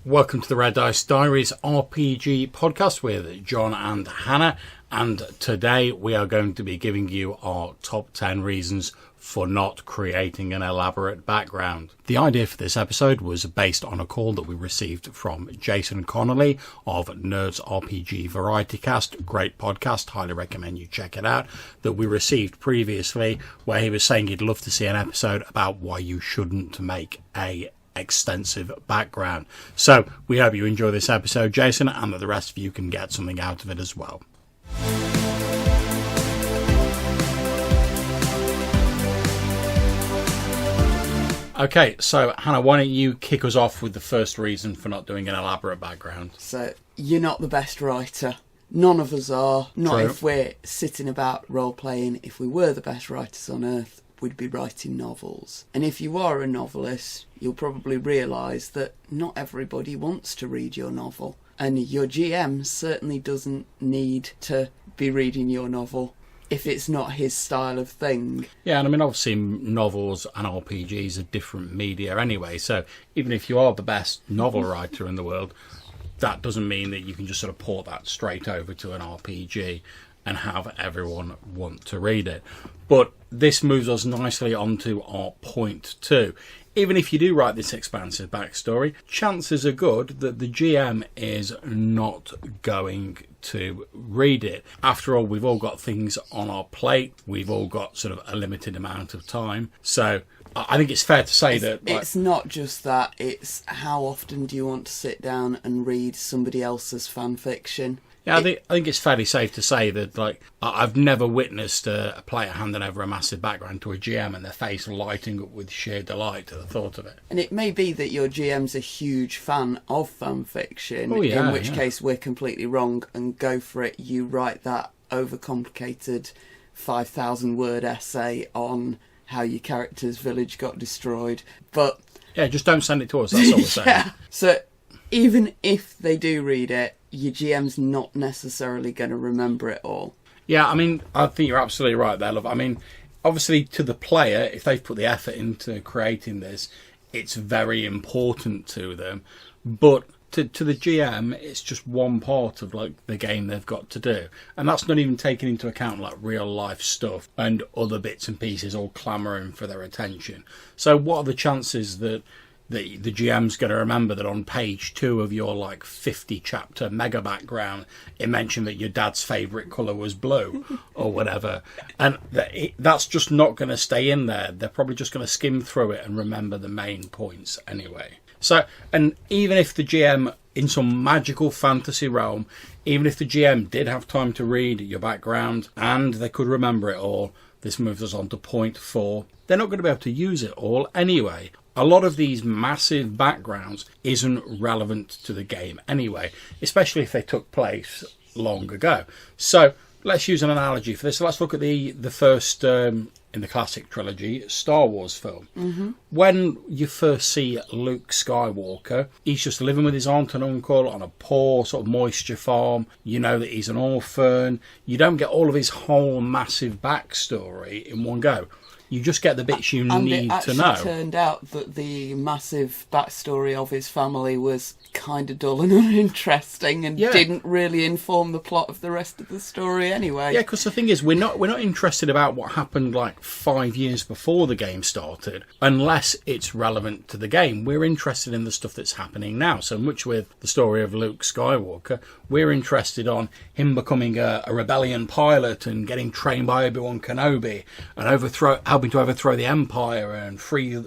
Welcome to the Red Dice Diaries RPG podcast with John and Hannah, and today we are going to be giving you our top 10 reasons for not creating an elaborate background. The idea for this episode was based on a call that we received from Jason Connolly of Nerds RPG Variety Cast, great podcast, highly recommend you check it out, that we received previously, where he was saying he'd love to see an episode about why you shouldn't make a extensive background. So we hope you enjoy this episode, Jason, and that the rest of you can get something out of it as well. Okay, so Hannah, why don't you kick us off with the first reason for not doing an elaborate background? So, you're not the best writer. None of us are. Not True. if we're sitting about role-playing. If we were the best writers on earth, we'd be writing novels. And if you are a novelist, you'll probably realise that not everybody wants to read your novel. And your GM certainly doesn't need to be reading your novel if it's not his style of thing. Yeah, and I mean, obviously novels and RPGs are different media anyway, so even if you are the best novel writer in the world, that doesn't mean that you can just sort of port that straight over to an RPG and have everyone want to read it. But this moves us nicely onto our point two. Even if you do write this expansive backstory, chances are good that the GM is not going to read it. After all, we've all got things on our plate. We've all got sort of a limited amount of time. So I think it's fair to say that it's not just that, it's how often do you want to sit down and read somebody else's fan fiction? Yeah, I think it's fairly safe to say that, like, I've never witnessed a player handing over a massive background to a GM and their face lighting up with sheer delight at the thought of it. And it may be that your GM's a huge fan of fan fiction, in which case we're completely wrong, and go for it. You write that overcomplicated 5,000 word essay on how your character's village got destroyed. But yeah, just don't send it to us, that's all we're saying. Yeah. So even if they do read it, your GM's not necessarily going to remember it all. Yeah, I mean, I think you're absolutely right there, love. I mean, obviously to the player, if they've put the effort into creating this, it's very important to them. But to the GM, it's just one part of, like, the game they've got to do. And that's not even taking into account, like, real life stuff and other bits and pieces all clamouring for their attention. So what are the chances that the GM's going to remember that on page 2 of your, like, 50 chapter mega background, it mentioned that your dad's favourite colour was blue or whatever, and that's just not going to stay in there. They're probably just going to skim through it and remember the main points anyway. So, and even if the GM, in some magical fantasy realm, even if the GM did have time to read your background and they could remember it all, this moves us on to point 4. They're not going to be able to use it all anyway. A lot of these massive backgrounds isn't relevant to the game anyway, especially if they took place long ago. So let's use an analogy for this. So let's look at the first, in the classic trilogy, Star Wars film. Mm-hmm. When you first see Luke Skywalker, he's just living with his aunt and uncle on a poor sort of moisture farm. You know that he's an orphan. You don't get all of his whole massive backstory in one go. You just get the bits you need to know. And it turned out that the massive backstory of his family was kind of dull and uninteresting and didn't really inform the plot of the rest of the story anyway. Yeah, because the thing is, we're not interested about what happened like 5 years before the game started, unless it's relevant to the game. We're interested in the stuff that's happening now. So much with the story of Luke Skywalker, we're interested on him becoming a rebellion pilot and getting trained by Obi-Wan Kenobi and helping to overthrow the Empire and free the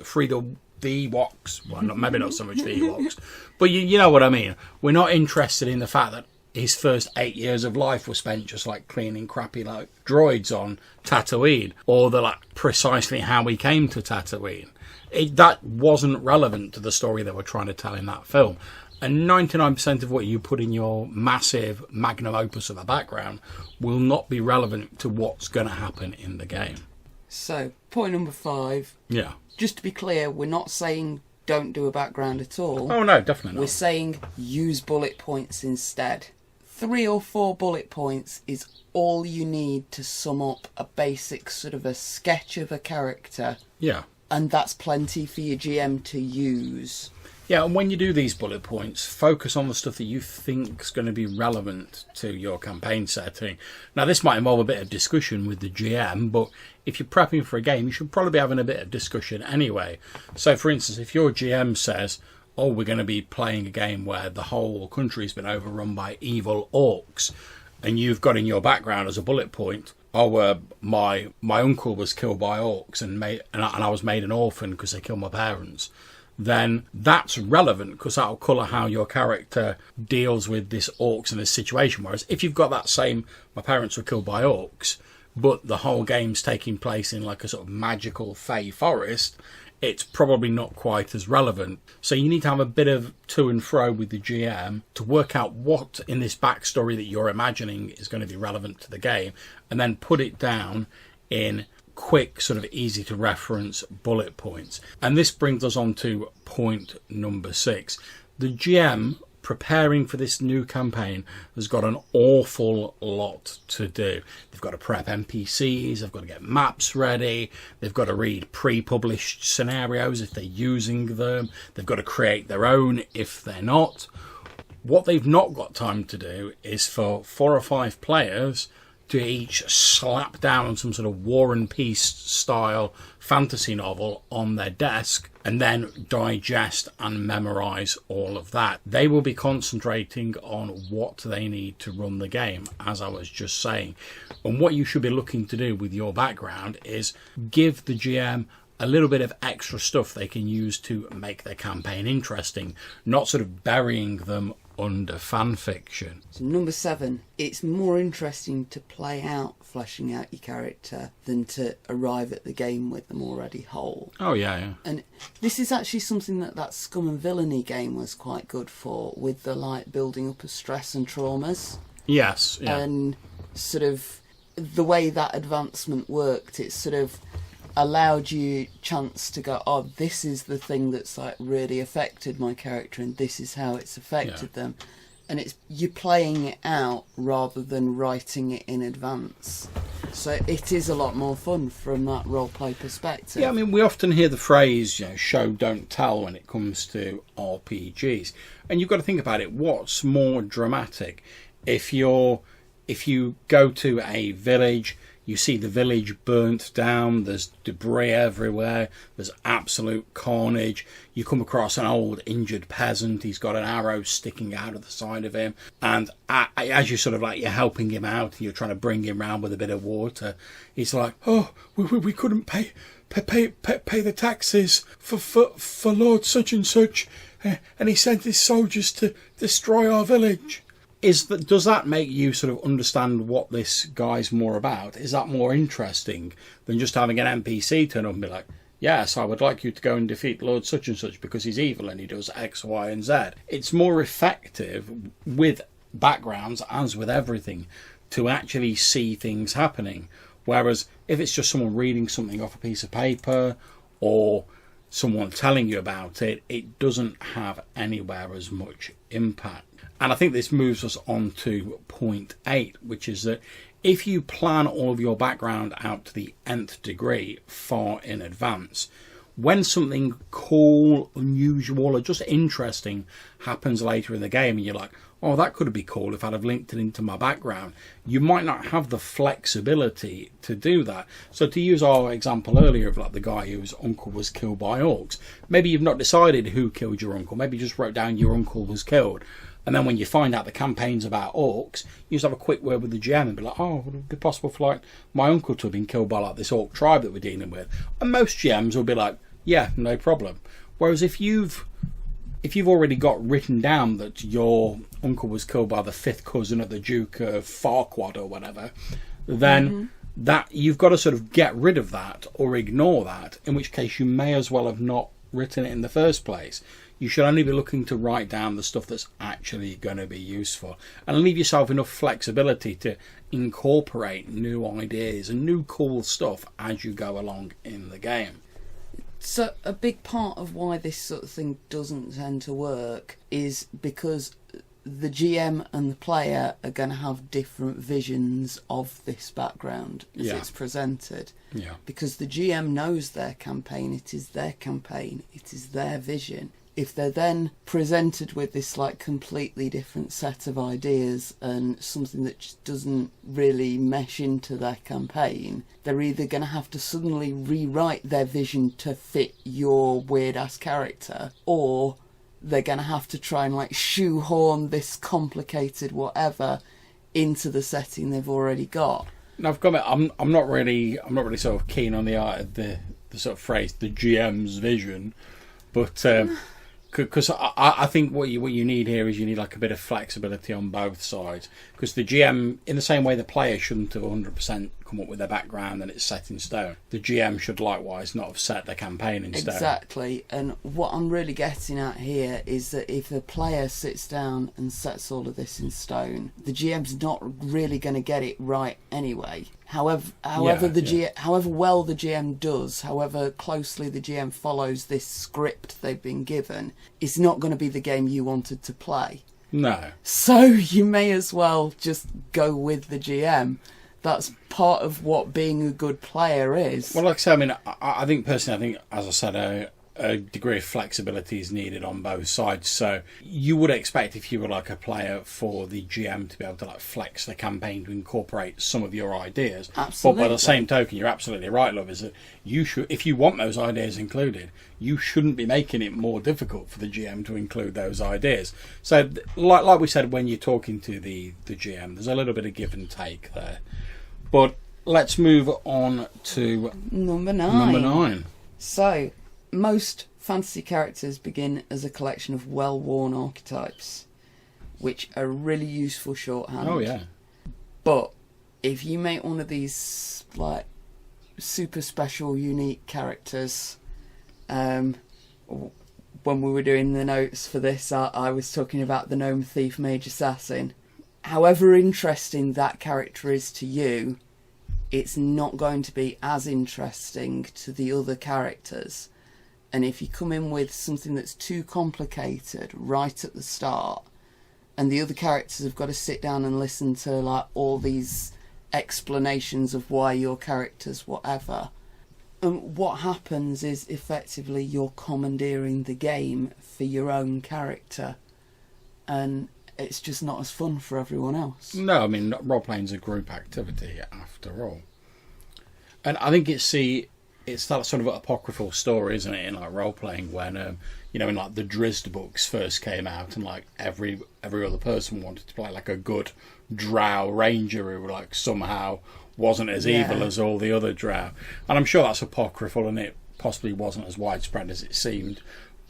Ewoks. Well, maybe not so much the Ewoks, but you know what I mean. We're not interested in the fact that his first 8 years of life were spent just like cleaning crappy like droids on Tatooine, or precisely how he came to Tatooine. That wasn't relevant to the story they were trying to tell in that film. And 99% of what you put in your massive magnum opus of a background will not be relevant to what's going to happen in the game. So, point number 5. Yeah. Just to be clear, we're not saying don't do a background at all. Oh, no, definitely not. We're saying use bullet points instead. 3 or 4 bullet points is all you need to sum up a basic sort of a sketch of a character. Yeah. And that's plenty for your GM to use. Yeah, and when you do these bullet points, focus on the stuff that you think is going to be relevant to your campaign setting. Now, this might involve a bit of discussion with the GM, but if you're prepping for a game, you should probably be having a bit of discussion anyway. So, for instance, if your GM says, oh, we're going to be playing a game where the whole country's been overrun by evil orcs, and you've got in your background as a bullet point, oh, my uncle was killed by orcs and I was made an orphan because they killed my parents, then that's relevant because that'll colour how your character deals with this orcs in this situation. Whereas if you've got that same, my parents were killed by orcs, but the whole game's taking place in like a sort of magical fey forest, it's probably not quite as relevant. So you need to have a bit of to and fro with the GM to work out what in this backstory that you're imagining is going to be relevant to the game, and then put it down in quick, sort of easy to reference bullet points. And this brings us on to point number 6. The GM preparing for this new campaign has got an awful lot to do. They've got to prep NPCs, they've got to get maps ready, they've got to read pre-published scenarios if they're using them, they've got to create their own if they're not. What they've not got time to do is for 4 or 5 players to each slap down some sort of War and Peace style fantasy novel on their desk and then digest and memorise all of that. They will be concentrating on what they need to run the game, as I was just saying. And what you should be looking to do with your background is give the GM a little bit of extra stuff they can use to make their campaign interesting, not sort of burying them under fan fiction. So number 7, it's more interesting to play out fleshing out your character than to arrive at the game with them already whole. Oh yeah. And this is actually something that Scum and Villainy game was quite good for, with the like building up of stress and traumas. Yes, yeah. And sort of the way that advancement worked, it sort of allowed you chance to go, oh, this is the thing that's like really affected my character and this is how it's affected them. And it's you're playing it out rather than writing it in advance. So it is a lot more fun from that roleplay perspective. Yeah, I mean, we often hear the phrase, show, don't tell when it comes to RPGs. And you've got to think about it. What's more dramatic? If you go to a village, you see the village burnt down, there's debris everywhere, there's absolute carnage. You come across an old injured peasant, he's got an arrow sticking out of the side of him, and as you sort of like, you're helping him out, you're trying to bring him round with a bit of water, he's like, oh, we couldn't pay the taxes for Lord such and such, and he sent his soldiers to destroy our village. Does that make you sort of understand what this guy's more about? Is that more interesting than just having an NPC turn up and be like, yes, I would like you to go and defeat Lord such and such because he's evil and he does X, Y, and Z. It's more effective with backgrounds, as with everything, to actually see things happening. Whereas if it's just someone reading something off a piece of paper or someone telling you about it, it doesn't have anywhere as much impact. And I think this moves us on to point 8, which is that if you plan all of your background out to the nth degree far in advance, when something cool, unusual, or just interesting happens later in the game and you're like, oh, that could be cool if I'd have linked it into my background, you might not have the flexibility to do that. So to use our example earlier of like the guy whose uncle was killed by orcs, maybe you've not decided who killed your uncle, maybe you just wrote down your uncle was killed. And then when you find out the campaign's about orcs, you just have a quick word with the GM and be like, oh, would it be possible for like my uncle to have been killed by like this orc tribe that we're dealing with? And most GMs will be like, yeah, no problem. Whereas if you've already got written down that your uncle was killed by the 5th cousin of the Duke of Farquaad or whatever, then that you've got to sort of get rid of that or ignore that, in which case you may as well have not written it in the first place. You should only be looking to write down the stuff that's actually going to be useful and leave yourself enough flexibility to incorporate new ideas and new cool stuff as you go along in the game. So a big part of why this sort of thing doesn't tend to work is because the GM and the player are going to have different visions of this background as it's presented. Yeah. Because the GM knows their campaign, it is their campaign, it is their vision. if they're then presented with this like completely different set of ideas and something that just doesn't really mesh into their campaign, they're either going to have to suddenly rewrite their vision to fit your weird ass character, or they're going to have to try and like shoehorn this complicated whatever into the setting they've already got. Now, I'm not really sort of keen on the sort of phrase the GM's vision, but because I think what you need here is you need like a bit of flexibility on both sides, because the GM, in the same way the player shouldn't have 100% come up with their background and it's set in stone, the GM should likewise not have set their campaign in stone. Exactly, and what I'm really getting at here is that if the player sits down and sets all of this in stone, the GM's not really going to get it right anyway. However well the GM does, however closely the GM follows this script they've been given, it's not going to be the game you wanted to play. No. So you may as well just go with the GM. That's part of what being a good player is. Well, like I said, I mean, I think personally, as I said, a degree of flexibility is needed on both sides. So you would expect, if you were like a player, for the GM to be able to like flex the campaign to incorporate some of your ideas. Absolutely. But by the same token, you're absolutely right, love, is that you should, if you want those ideas included, you shouldn't be making it more difficult for the GM to include those ideas. So like we said, when you're talking to the GM, there's a little bit of give and take there. But let's move on to Number 9. Number 9. So, most fantasy characters begin as a collection of well-worn archetypes, which are really useful shorthand. Oh, yeah. But if you make one of these like super special, unique characters, when we were doing the notes for this, I was talking about the Gnome Thief Mage Assassin. However interesting that character is to you, it's not going to be as interesting to the other characters. And if you come in with something that's too complicated right at the start, and the other characters have got to sit down and listen to like all these explanations of why your character's whatever, and what happens is effectively you're commandeering the game for your own character, and it's just not as fun for everyone else. No, I mean, role-playing's a group activity after all. And I think it's that sort of apocryphal story, isn't it, in like role-playing, when, in like the Drizzt books first came out, and like every other person wanted to play like a good drow ranger who like somehow wasn't as evil as all the other drow. And I'm sure that's apocryphal, and it possibly wasn't as widespread as it seemed.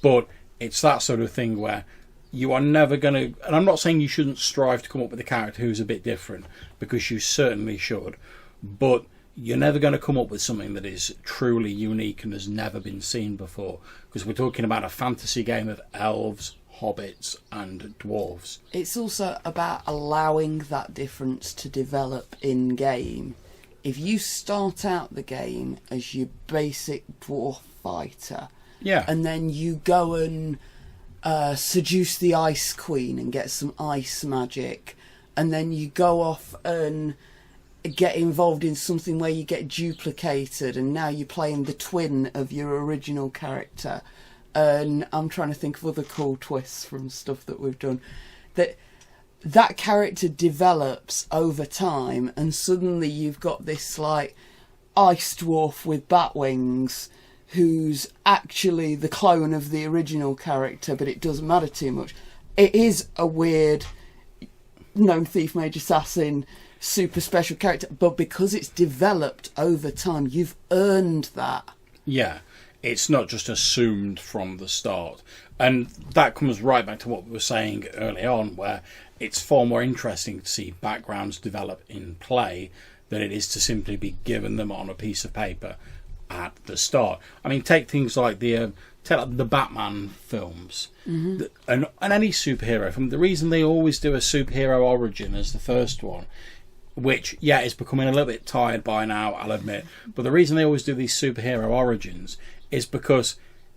But it's that sort of thing where you are never going to... And I'm not saying you shouldn't strive to come up with a character who's a bit different, because you certainly should. But you're never going to come up with something that is truly unique and has never been seen before. Because we're talking about a fantasy game of elves, hobbits and dwarves. It's also about allowing that difference to develop in-game. If you start out the game as your basic dwarf fighter, and then you go and seduce the Ice Queen and get some ice magic, and then you go off and get involved in something where you get duplicated, and now you're playing the twin of your original character, and I'm trying to think of other cool twists from stuff that we've done, that character develops over time, and suddenly you've got this like ice dwarf with bat wings who's actually the clone of the original character, but it doesn't matter too much. It is a weird Gnome Thief Mage Assassin super special character, but because it's developed over time, you've earned that. Yeah, it's not just assumed from the start. And that comes right back to what we were saying early on, where it's far more interesting to see backgrounds develop in play than it is to simply be given them on a piece of paper at the start. I mean, take things like the Batman films, and any superhero film. The reason they always do a superhero origin as the first one, which is becoming a little bit tired by now, I'll admit, but the reason they always do these superhero origins is because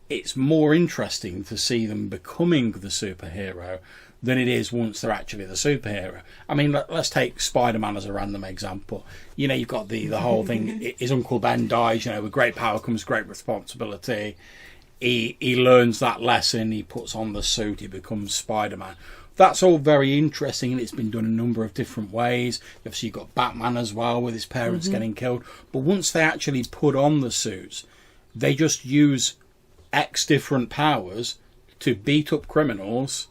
it's more interesting to see them becoming the superhero than it is once they're actually the superhero. I mean, let's take Spider-Man as a random example. You've got the whole thing, his Uncle Ben dies, with great power comes great responsibility. he learns that lesson, he puts on the suit, he becomes Spider-Man. That's all very interesting, and it's been done a number of different ways. Obviously, you've got Batman as well, with his parents getting killed. But once they actually put on the suits, they just use X different powers to beat up criminals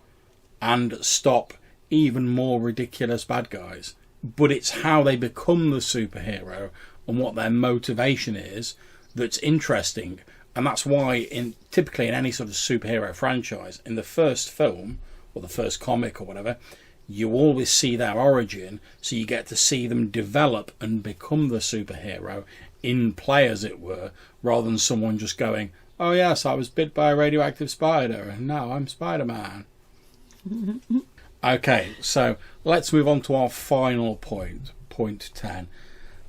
and stop even more ridiculous bad guys. But it's how they become the superhero and what their motivation is that's interesting. And that's why, typically in any sort of superhero franchise, in the first film, or the first comic or whatever, you always see their origin, so you get to see them develop and become the superhero in play, as it were, rather than someone just going, oh yes, I was bit by a radioactive spider and now I'm Spider-Man. Okay, so let's move on to our final point, point 10.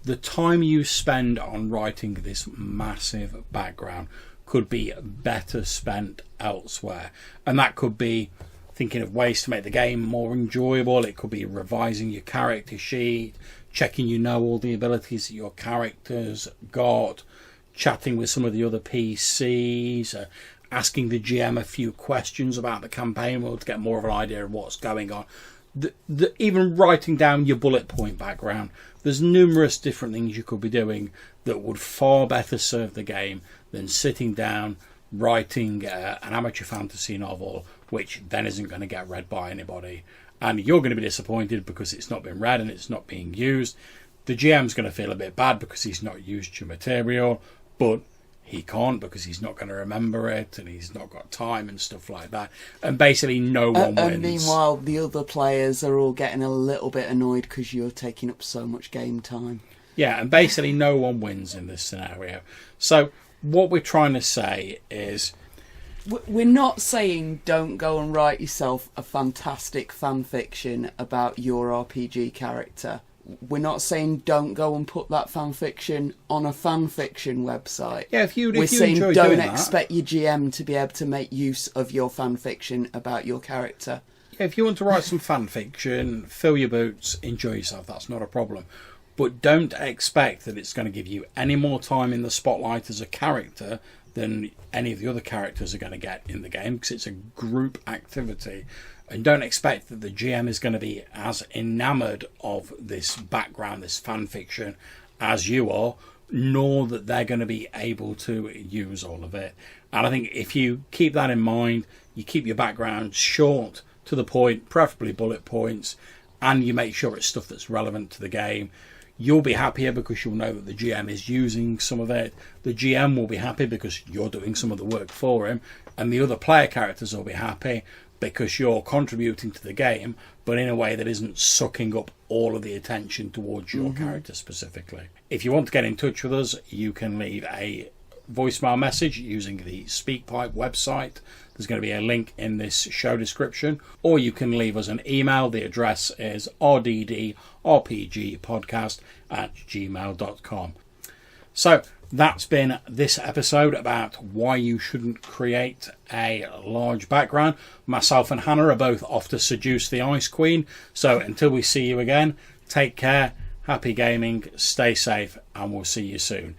The time you spend on writing this massive background could be better spent elsewhere. And that could be thinking of ways to make the game more enjoyable. It could be revising your character sheet, checking you know all the abilities that your characters got, chatting with some of the other PCs, asking the GM a few questions about the campaign world to get more of an idea of what's going on. Even writing down your bullet point background. There's numerous different things you could be doing that would far better serve the game than sitting down writing an amateur fantasy novel, which then isn't going to get read by anybody. And you're going to be disappointed because it's not been read and it's not being used. The GM's going to feel a bit bad because he's not used your material, but he can't because he's not going to remember it and he's not got time and stuff like that. And basically no one wins. And meanwhile, the other players are all getting a little bit annoyed because you're taking up so much game time. Yeah, and basically no one wins in this scenario. So what we're trying to say is... We're not saying don't go and write yourself a fantastic fan fiction about your RPG character. We're not saying don't go and put that fan fiction on a fan fiction website. Yeah, if you We're saying enjoy don't doing that, expect your GM to be able to make use of your fan fiction about your character. yeah, if you want to write some fan fiction, fill your boots, enjoy yourself, that's not a problem. But don't expect that it's going to give you any more time in the spotlight as a character than any of the other characters are going to get in the game, because it's a group activity. And don't expect that the GM is going to be as enamoured of this background, this fan fiction, as you are, nor that they're going to be able to use all of it. And I think if you keep that in mind, you keep your background short, to the point, preferably bullet points, and you make sure it's stuff that's relevant to the game, you'll be happier because you'll know that the GM is using some of it. The GM will be happy because you're doing some of the work for him, and the other player characters will be happy because you're contributing to the game, but in a way that isn't sucking up all of the attention towards your character specifically. If you want to get in touch with us, you can leave a voicemail message using the SpeakPipe website. There's going to be a link in this show description, or you can leave us an email. The address is rddrpgpodcast@gmail.com. So that's been this episode about why you shouldn't create a large background. Myself and Hannah are both off to seduce the Ice Queen. So until we see you again, take care, happy gaming, stay safe, and we'll see you soon.